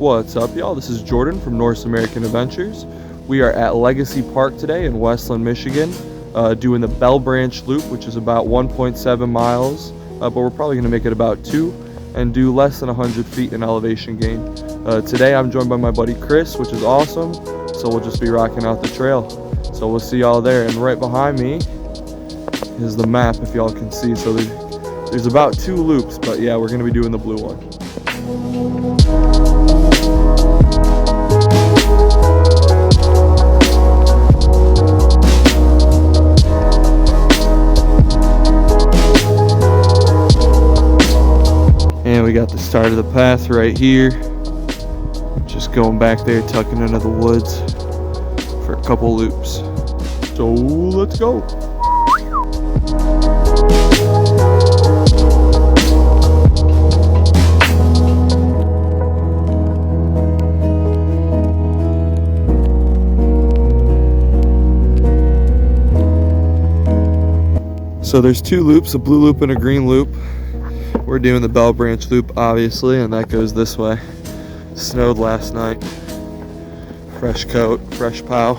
What's up, y'all? This is Jordan from North American Adventures. We are at Legacy Park today in Westland, Michigan, doing the Bell Branch Loop, which is about 1.7 miles, but we're probably going to make it about 2 and do less than 100 feet in elevation gain. Today I'm joined by my buddy Kris, which is awesome, so we'll just be rocking out the trail. So we'll see y'all there, and right behind me is the map, if y'all can see. So there's about 2 loops, but yeah, we're going to be doing the blue one. And we got the start of the path right here. Just going back there, tucking into the woods for a couple loops. So let's go. So there's 2 loops, a blue loop and a green loop. We're doing the Bell Branch loop, obviously, and that goes this way. Snowed last night. Fresh coat, fresh pow.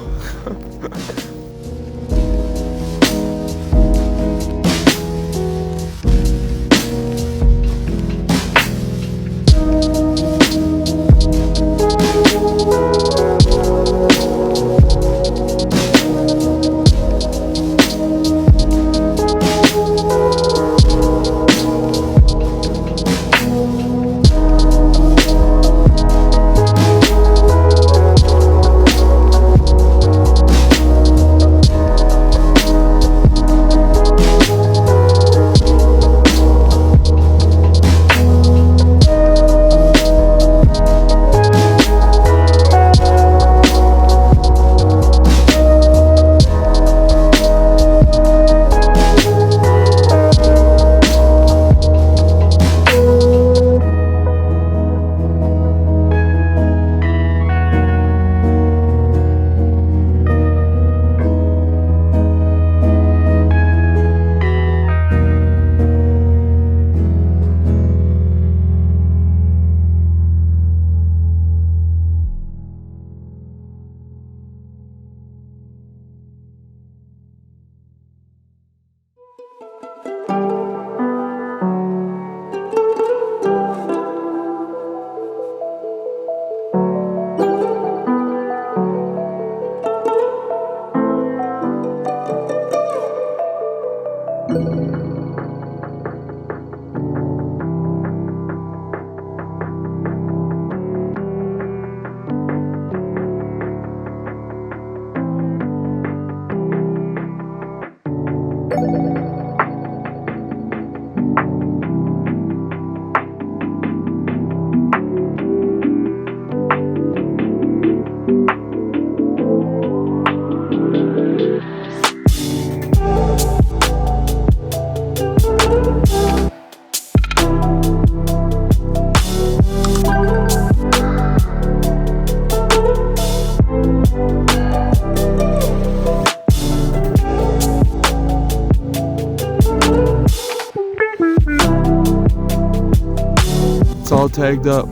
It's all tagged up.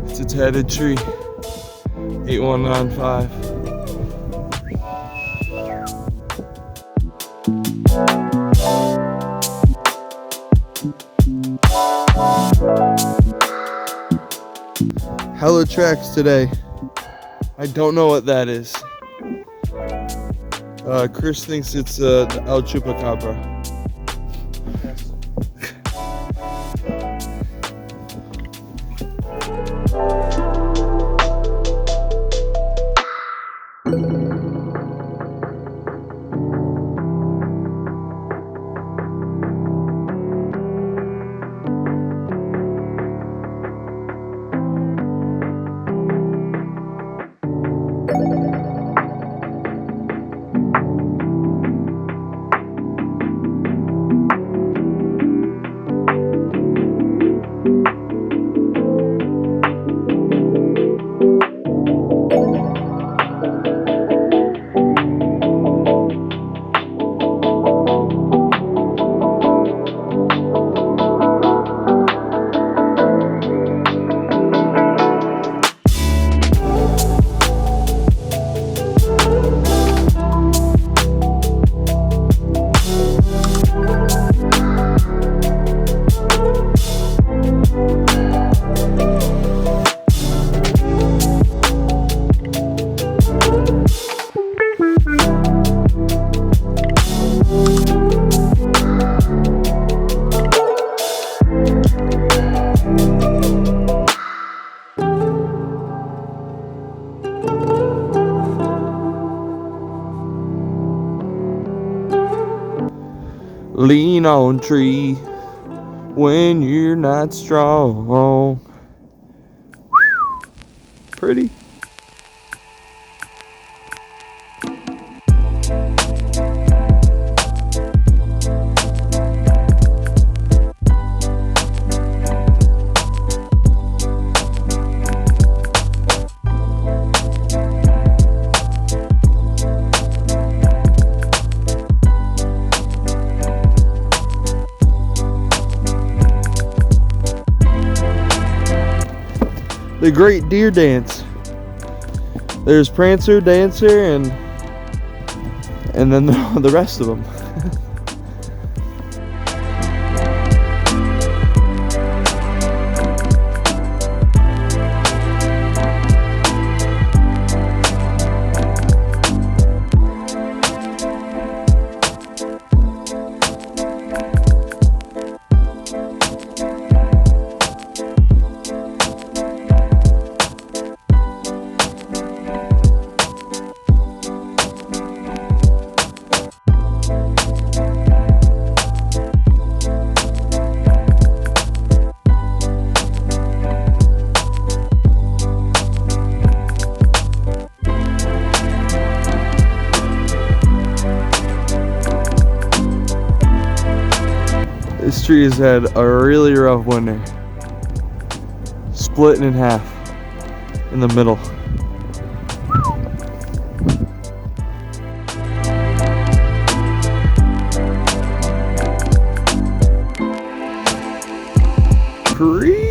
It's a Tatted Tree, 8195. Hella tracks today. I don't know what that is. Kris thinks it's the El Chupacabra. Lean on tree when you're not strong. Pretty. The Great Deer Dance. There's Prancer, Dancer, and then the rest of them. This tree has had a really rough winter. Split in half in the middle. Creek.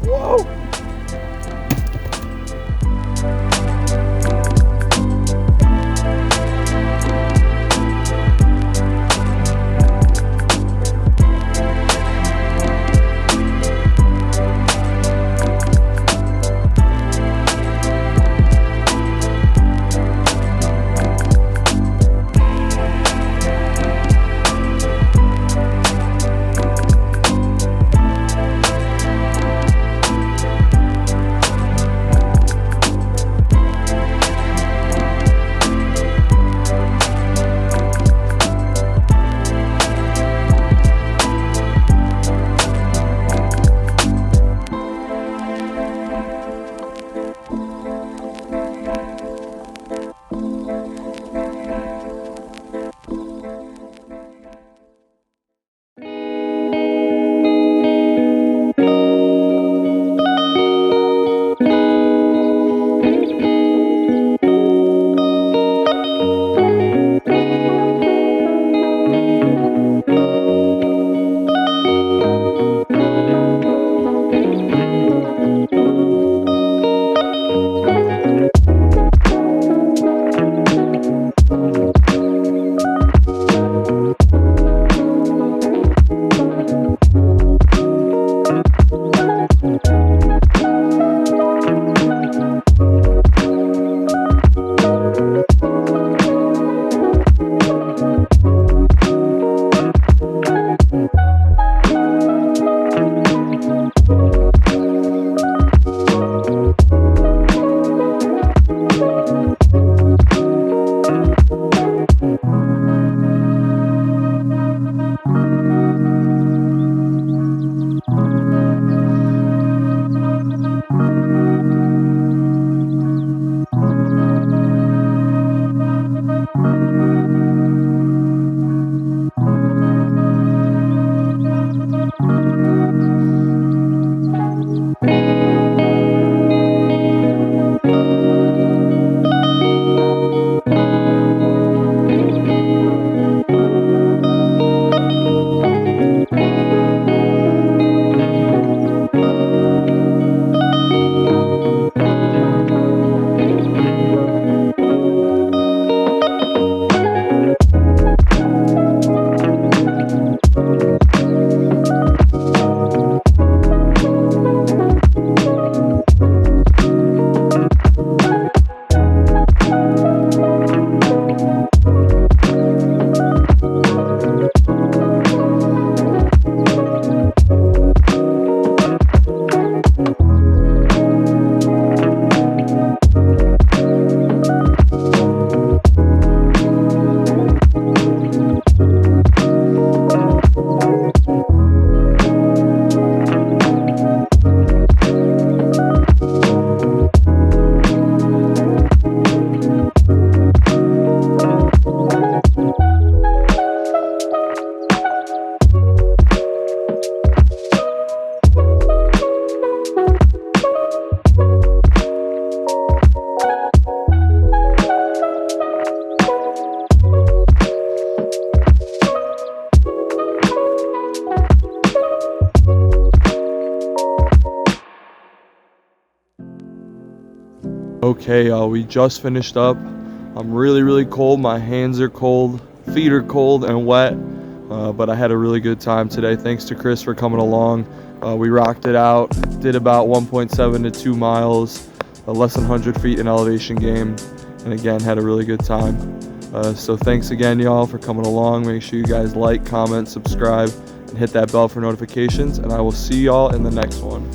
Whoa! Okay, y'all, we just finished up. I'm really cold. My hands are cold, feet are cold and wet, but I had a really good time today. Thanks to Kris for coming along. We rocked it out, did about 1.7 to 2 miles, less than 100 feet in elevation gain, and again, had a really good time. So thanks again, y'all, for coming along. Make sure you guys like, comment, subscribe, and hit that bell for notifications, and I will see y'all in the next one.